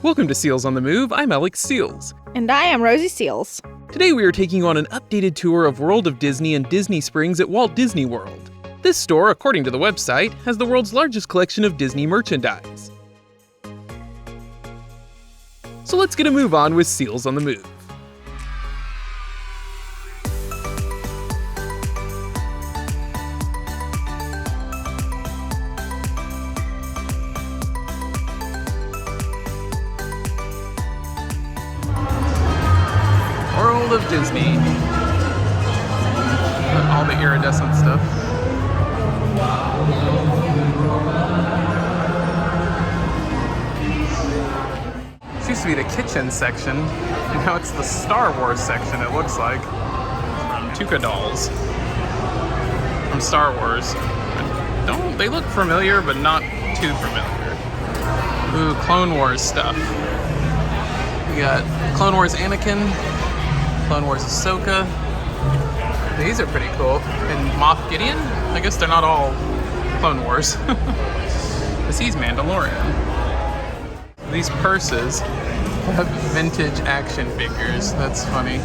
Welcome to Seals on the Move, I'm Alex Seals. And I am Rosie Seals. Today we are taking on an updated tour of World of Disney and Disney Springs at Walt Disney World. This store, according to the website, has the world's largest collection of Disney merchandise. So let's get a move on with Seals on the Move. World of Disney. All the iridescent stuff. This used to be the kitchen section, and now it's the Star Wars section, it looks like. Tuca dolls from Star Wars. They look familiar, but not too familiar. Ooh, Clone Wars stuff. We got Clone Wars Anakin, Clone Wars Ahsoka. These are pretty cool. And Moff Gideon? I guess they're not all Clone Wars. Because he's Mandalorian. These purses have vintage action figures. That's funny.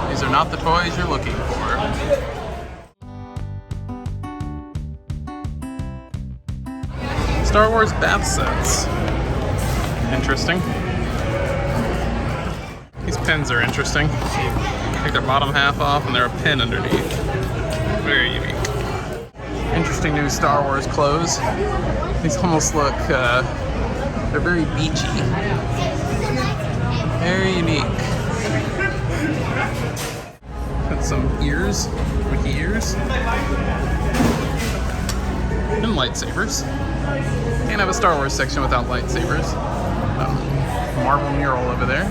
These are not the toys you're looking for. Star Wars bath sets. Interesting. These pins are interesting. Take their bottom half off and they're a pin underneath. Very unique. Interesting new Star Wars clothes. These almost look, they're very beachy. Very unique. Got some ears, Mickey ears. And lightsabers. Can't have a Star Wars section without lightsabers. Marvel mural over there.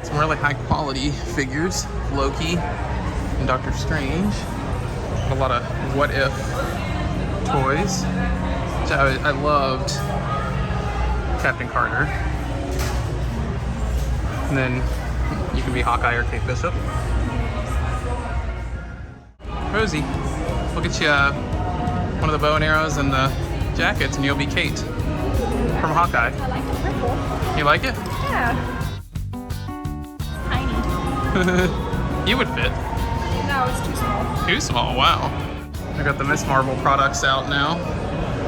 Some really high quality figures, Loki and Doctor Strange. A lot of what if toys, which I loved. Captain Carter. And then you can be Hawkeye or Kate Bishop. Rosie, we'll get you one of the bow and arrows and the jackets and you'll be Kate from Hawkeye. I like the purple. You like it? Yeah. You would fit. No, it's too small. Too small, wow. I got the Miss Marvel products out now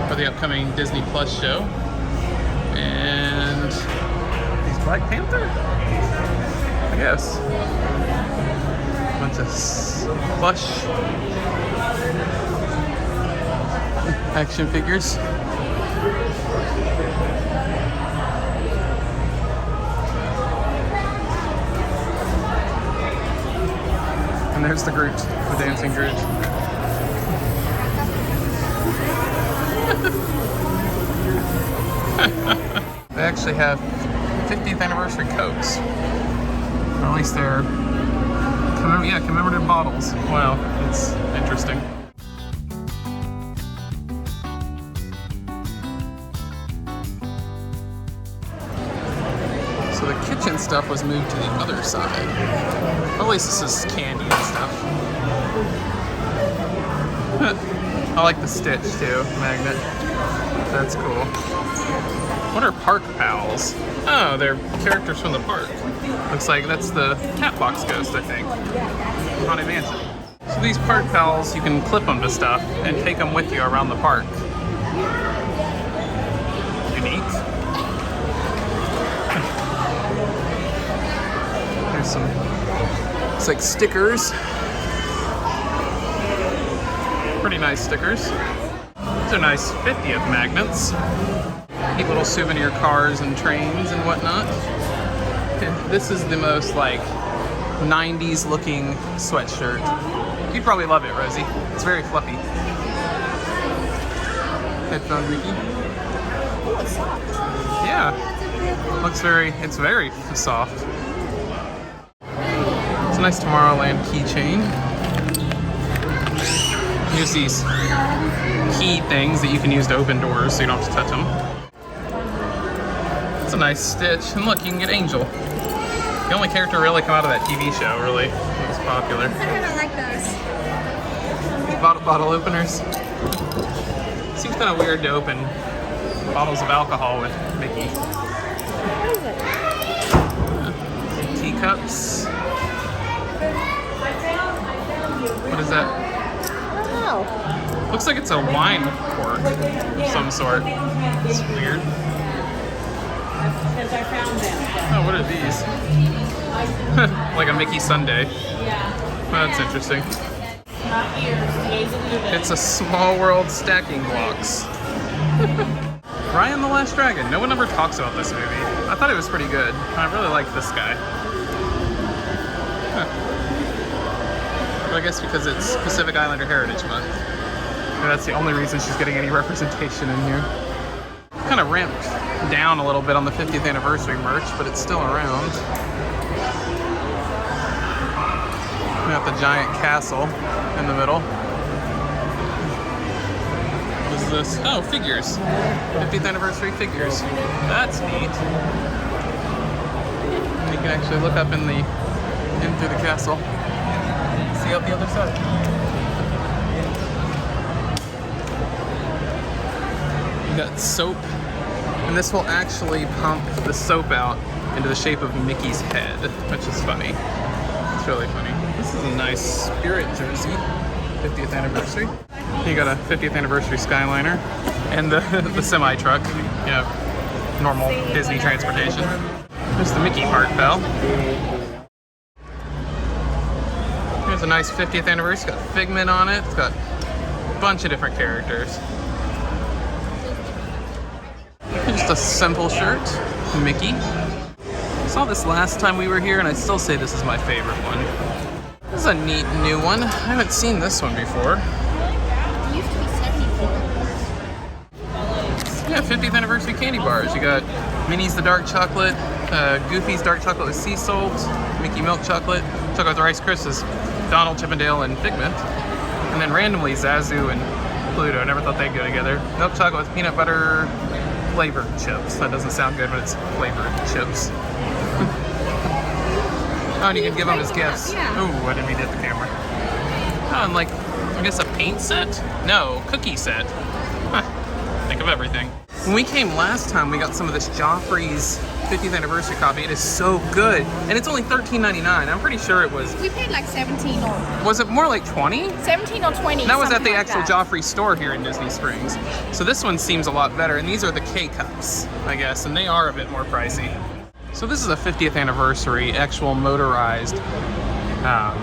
for the upcoming Disney Plush show. And he's Black Panther? I guess. Bunch of plush action figures. And there's the Groot, the dancing Groot. They actually have 50th anniversary Cokes. Or at least they're commemorative bottles. Wow, it's interesting. So the kitchen stuff was moved to the other side. Or at least this is candy and stuff. I like the Stitch too, magnet. That's cool. What are Park Pals? Oh, they're characters from the park. Looks like that's the Catbox Ghost, I think. Haunted Mansion. So these Park Pals, you can clip them to stuff and take them with you around the park. Unique. There's some, it's like stickers. Pretty nice stickers. These are nice 50th magnets. Neat little souvenir cars and trains and whatnot. And this is the most like 90s looking sweatshirt. You'd probably love it, Rosie. It's very fluffy. Headphone Mickey. Oh, it's soft. Yeah. It's very soft. It's a nice Tomorrowland keychain. Use these key things that you can use to open doors so you don't have to touch them. It's a nice Stitch. And look, you can get Angel. The only character really come out of that TV show, really. It was popular. I don't like those. Bottle openers. Seems kind of weird to open bottles of alcohol with Mickey. cups. What is that? I don't know. Looks like it's a wine cork of some sort. It's weird. Because I found them. Oh, what are these? Like a Mickey sundae. Oh, that's interesting. Not yours. It's a small world stacking blocks. Ryan the Last Dragon. No one ever talks about this movie. I thought it was pretty good. I really like this guy. But I guess because it's Pacific Islander Heritage Month. And that's the only reason she's getting any representation in here. Kind of ramped down a little bit on the 50th anniversary merch, but it's still around. We got the giant castle in the middle. What is this? Oh, figures. 50th anniversary figures. That's neat. And you can actually look up in through the castle. See out the other side. You got soap, and this will actually pump the soap out into the shape of Mickey's head, which is funny. It's really funny. This is a nice Spirit jersey, 50th anniversary. You got a 50th anniversary Skyliner and the semi truck. You know, normal Disney transportation. There's the Mickey Heart Bell. Here's a nice 50th anniversary. It's got Figment on it. It's got a bunch of different characters. Just a simple shirt, Mickey. I saw this last time we were here, and I'd still say this is my favorite one. This is a neat new one. I haven't seen this one before. It used to be 74. Yeah, 50th anniversary candy bars. You got Minnie's the dark chocolate, Goofy's dark chocolate with sea salt, Mickey milk chocolate, chocolate with Rice Krispies, Donald, Chippendale, and Figment. And then randomly Zazu and Pluto. I never thought they'd go together. Milk chocolate with peanut butter flavored chips. That doesn't sound good, but it's flavored chips. Oh, and you can give them as gifts. Yeah. Ooh, I didn't mean to hit the camera. Oh, and like, I guess a paint set? No, cookie set. Huh. Think of everything. When we came last time, we got some of this Joffrey's 50th anniversary copy. It is so good. And it's only $13.99. I'm pretty sure it was... We paid like 17 or... Was it more like 20? 17 or 20. That was at the like actual that. Joffrey store here in Disney Springs. So this one seems a lot better. And these are the K-Cups, I guess. And they are a bit more pricey. So this is a 50th anniversary actual motorized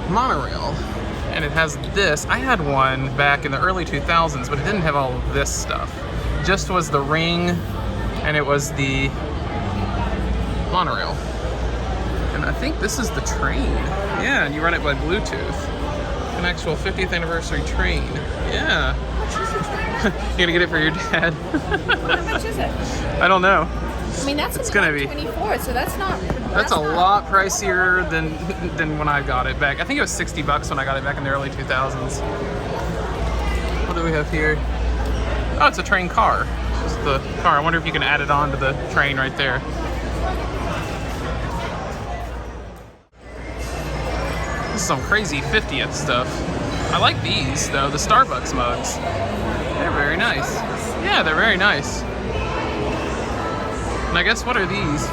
monorail. And it has this. I had one back in the early 2000s, but it didn't have all of this stuff. Just was the ring, and it was the monorail. And I think this is the train. Yeah, and you run it by Bluetooth. An actual 50th anniversary train. Yeah. You gonna get it for your dad? How much is it? I don't know. I mean, that's It's gonna be 24, so that's not... That's a lot pricier than when I got it back. I think it was $60 when I got it back in the early 2000s. What do we have here? Oh, it's a train car. It's just the car. I wonder if you can add it on to the train right there. This is some crazy 50th stuff. I like these, though, the Starbucks mugs. They're very nice. Yeah, they're very nice. And I guess, what are these?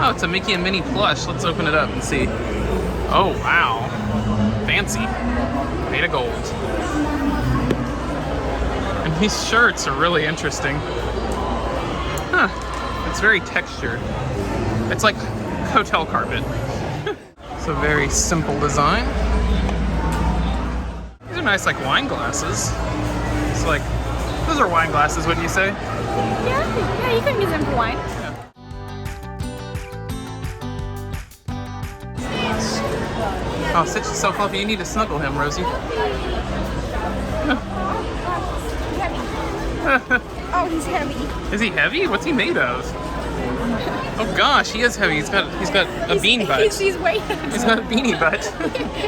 Oh, it's a Mickey and Minnie plush. Let's open it up and see. Oh, wow. Fancy. Made of gold. And these shirts are really interesting. Huh. It's very textured. It's like hotel carpet. It's a very simple design. These are nice, like, wine glasses. It's like, those are wine glasses, wouldn't you say? Yeah, you can use them for wine. Oh, sit yourself up. You need to snuggle him, Rosie. Oh, he's heavy. Is he heavy? What's he made of? Oh gosh, he is heavy. He's got a bean butt. He's weighted. He's got a beanie butt.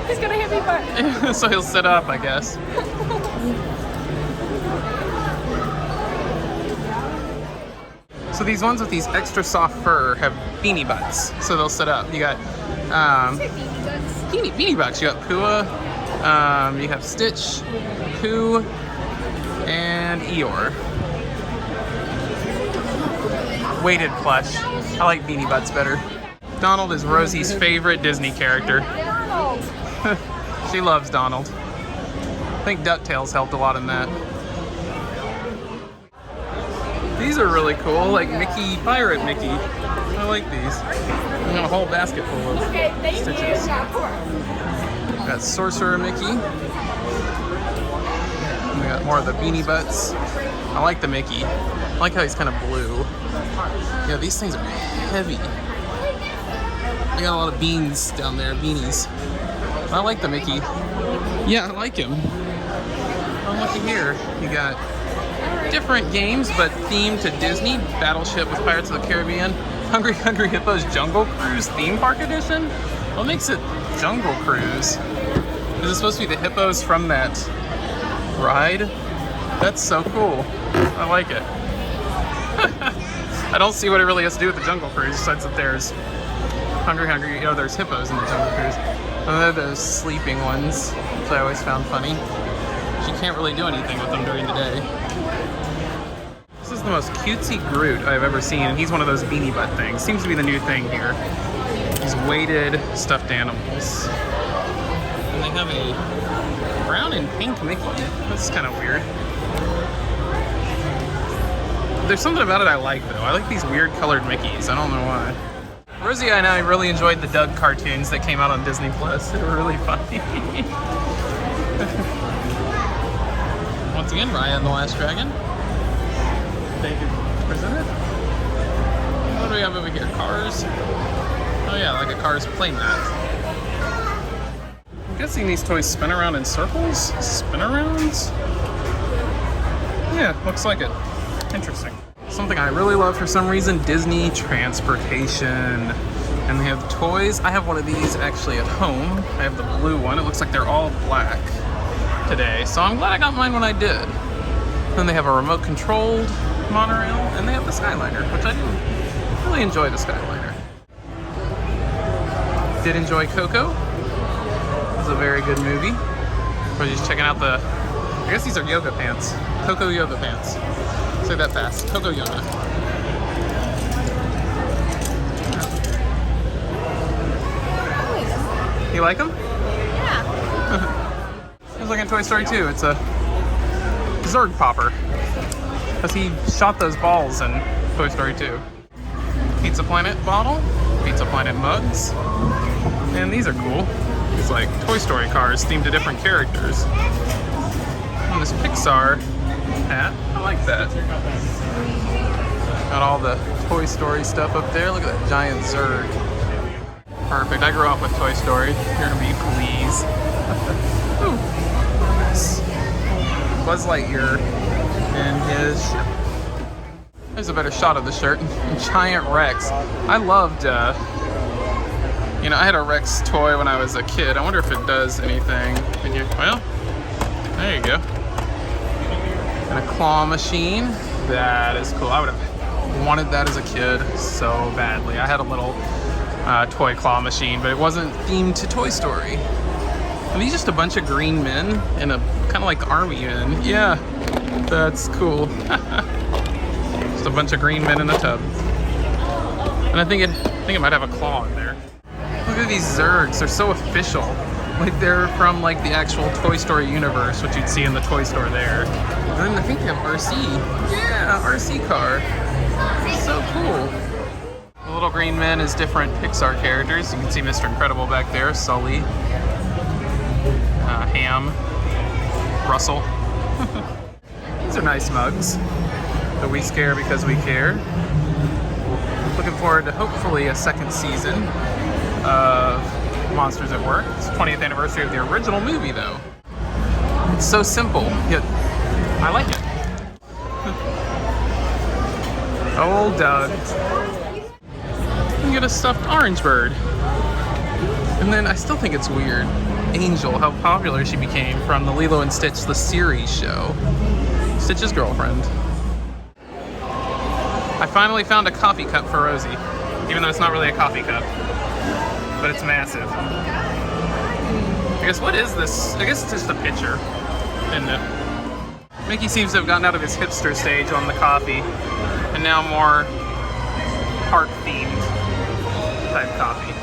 He's got a heavy butt. So he'll sit up, I guess. So these ones with these extra soft fur have beanie butts, so they'll sit up. You got beanie butts. You got Pua. You have Stitch, Pooh, and Eeyore. Weighted plush. I like beanie butts better. Donald is Rosie's favorite Disney character. Donald. She loves Donald. I think DuckTales helped a lot in that. These are really cool, like Mickey, Pirate Mickey. I like these. I got a whole basket full of Stitches. Got Sorcerer Mickey. We got more of the Beanie Butts. I like the Mickey. I like how he's kind of blue. Yeah, these things are heavy. I got a lot of beans down there, beanies. I like the Mickey. Yeah, I like him. Oh, looky here. You got different games, but themed to Disney. Battleship with Pirates of the Caribbean. Hungry Hungry Hippos Jungle Cruise Theme Park Edition? What makes it Jungle Cruise? Is it supposed to be the hippos from that ride? That's so cool. I like it. I don't see what it really has to do with the Jungle Cruise, besides that there's Hungry Hungry, you know, there's hippos in the Jungle Cruise. And then there are those sleeping ones, which I always found funny. She can't really do anything with them during the day. This is the most cutesy Groot I've ever seen, and he's one of those beanie butt things. Seems to be the new thing here. These weighted stuffed animals. And they have a brown and pink Mickey. That's kind of weird. There's something about it I like, though. I like these weird colored Mickeys. I don't know why. Rosie and I really enjoyed the Doug cartoons that came out on Disney Plus. They were really funny. Once again, Raya and the Last Dragon. Thank you. Presented. What do we have over here? Cars. Oh yeah, like a Cars playmat. I'm guessing these toys spin around in circles? Spin arounds? Yeah, looks like it. Interesting. Something I really love for some reason, Disney transportation. And they have toys. I have one of these actually at home. I have the blue one. It looks like they're all black today. So I'm glad I got mine when I did. Then they have a remote controlled monorail, and they have the Skyliner, which I do really enjoy the Skyliner. Did enjoy Coco. It was a very good movie. We're just checking out the, I guess these are yoga pants. Coco yoga pants. Say that fast. Coco yoga. You like them? Yeah. It was like in Toy Story 2. It's a Zerg popper. Because he shot those balls in Toy Story 2. Pizza Planet bottle. Pizza Planet mugs. And these are cool. These like Toy Story cars themed to different characters. And this Pixar hat. I like that. Got all the Toy Story stuff up there. Look at that giant Zerg. Perfect. I grew up with Toy Story. Hear me, please. Ooh. Buzz Lightyear and his ship. There's a better shot of the shirt. Giant Rex. I loved, you know, I had a Rex toy when I was a kid. I wonder if it does anything. Well, there you go. And a claw machine. That is cool. I would have wanted that as a kid so badly. I had a little toy claw machine, but it wasn't themed to Toy Story. Are these just a bunch of green men in a kind of like army men? Yeah, that's cool. Just a bunch of green men in a tub. And I think it might have a claw in there. Look at these Zergs. They're so official. Like they're from like the actual Toy Story universe, which you'd see in the toy store there. And then I think they have RC. Yeah, RC car. So cool. The little green men is different Pixar characters. You can see Mr. Incredible back there, Sully. Ham, Russell. These are nice mugs that we scare because we care. Looking forward to hopefully a second season of Monsters at Work. It's the 20th anniversary of the original movie though. It's so simple, yet I like it. Old Doug. You can get a stuffed orange bird. And then I still think it's weird. Angel, how popular she became from the Lilo and Stitch, the series show. Stitch's girlfriend. I finally found a coffee cup for Rosie, even though it's not really a coffee cup, but it's massive. I guess, what is this? I guess it's just a pitcher, isn't it? Mickey seems to have gotten out of his hipster stage on the coffee, and now more park themed. type coffee.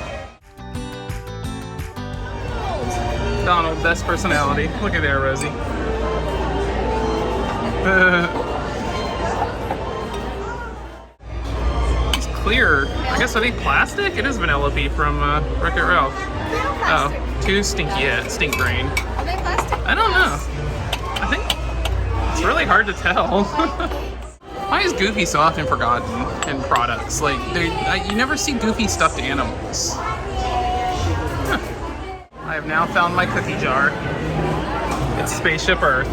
Donald, best personality. Look at there, Rosie. It's clear. I guess are they plastic? It is Vanellope from Wreck-It Ralph. Oh, too stinky yet. Stink brain. Are they plastic? I don't know. I think it's really hard to tell. Why is Goofy so often forgotten in products? Like, you never see Goofy stuffed animals. Huh. I have now found my cookie jar. It's Spaceship Earth.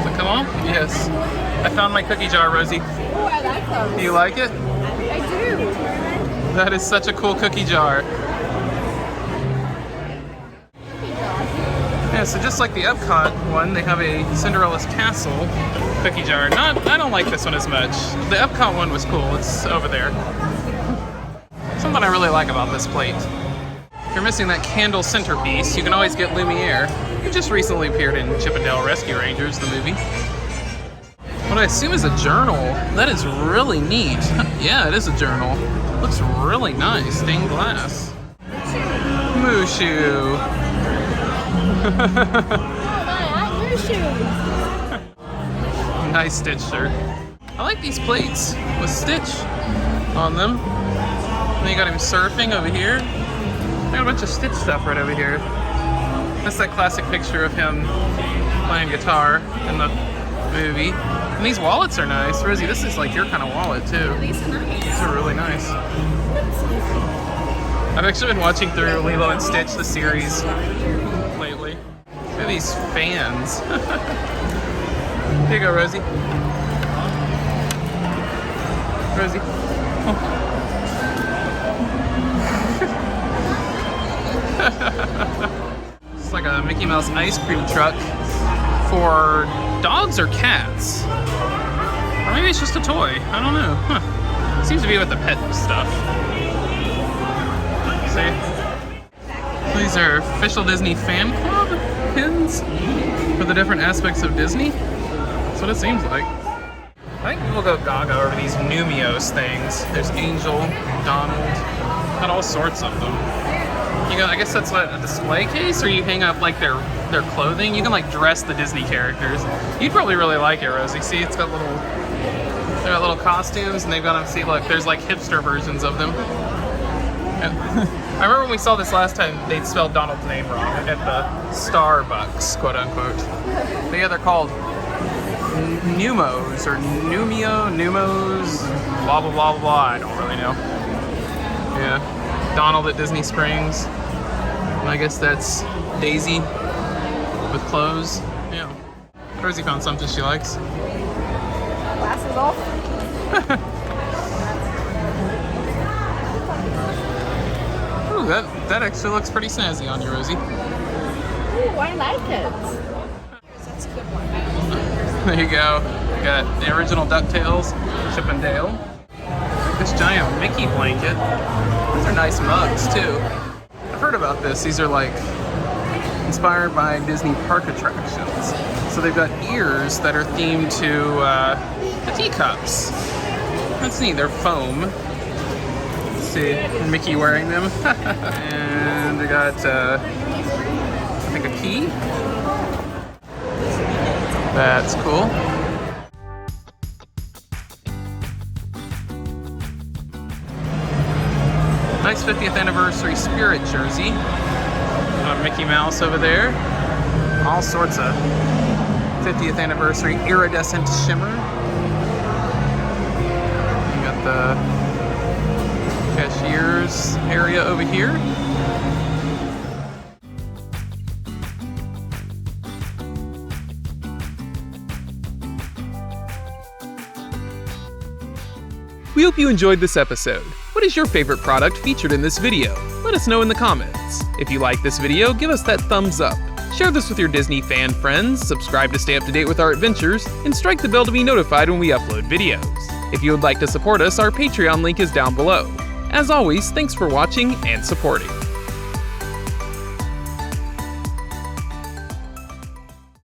So come on? Yes. I found my cookie jar, Rosie. Oh, I like those. Do you like it? I do. That is such a cool cookie jar. Yeah, so just like the Epcot one, they have a Cinderella's Castle cookie jar. I don't like this one as much. The Epcot one was cool. It's over there. Something I really like about this plate. If you're missing that candle centerpiece, you can always get Lumiere, who just recently appeared in Chip 'n Dale Rescue Rangers, the movie. What I assume is a journal. That is really neat. Yeah, it is a journal. Looks really nice. Stained glass. Mushu. Nice Stitch shirt. I like these plates with Stitch on them. And then you got him surfing over here. I got a bunch of Stitch stuff right over here. That's that classic picture of him playing guitar in the movie. And these wallets are nice. Rosie, this is like your kind of wallet too. These are nice. These are really nice. I've actually been watching through Lilo and Stitch, the series, lately. Look at these fans. Here you go, Rosie. Rosie. Oh. It's like a Mickey Mouse ice cream truck for dogs or cats. Or maybe it's just a toy. I don't know. Huh. Seems to be with the pet stuff. See? These are official Disney fan club pins for the different aspects of Disney. That's what it seems like. I think we'll go gaga over these nuiMOs things. There's Angel, Donald, got all sorts of them. You go, I guess that's what, a display case, or you hang up like their clothing. You can like dress the Disney characters. You'd probably really like it, Rosie. See, it's got little costumes, and they've got them. See, look, there's like hipster versions of them. And I remember when we saw this last time, they'd spelled Donald's name wrong at the Starbucks, quote unquote. But yeah, they're called nuiMOs or nuiMOs, blah blah blah blah. I don't really know. Yeah, Donald at Disney Springs. I guess that's Daisy with clothes. Yeah. Rosie found something she likes. Glasses off. Ooh, that actually looks pretty snazzy on you, Rosie. Ooh, I like it. That's a good one. There you go. Got the original DuckTales, Chip 'n Dale. This giant Mickey blanket. These are nice mugs too. I've heard about this. These are like inspired by Disney park attractions. So they've got ears that are themed to the teacups. That's neat. They're foam. Let's see, Mickey wearing them. And they got, I think, a key. That's cool. Nice 50th anniversary Spirit jersey. Got Mickey Mouse over there. All sorts of 50th anniversary Iridescent Shimmer. You got the cashier's area over here. We hope you enjoyed this episode. What is your favorite product featured in this video? Let us know in the comments. If you like this video, give us that thumbs up. Share this with your Disney fan friends, subscribe to stay up to date with our adventures, and strike the bell to be notified when we upload videos. If you would like to support us, our Patreon link is down below. As always, thanks for watching and supporting.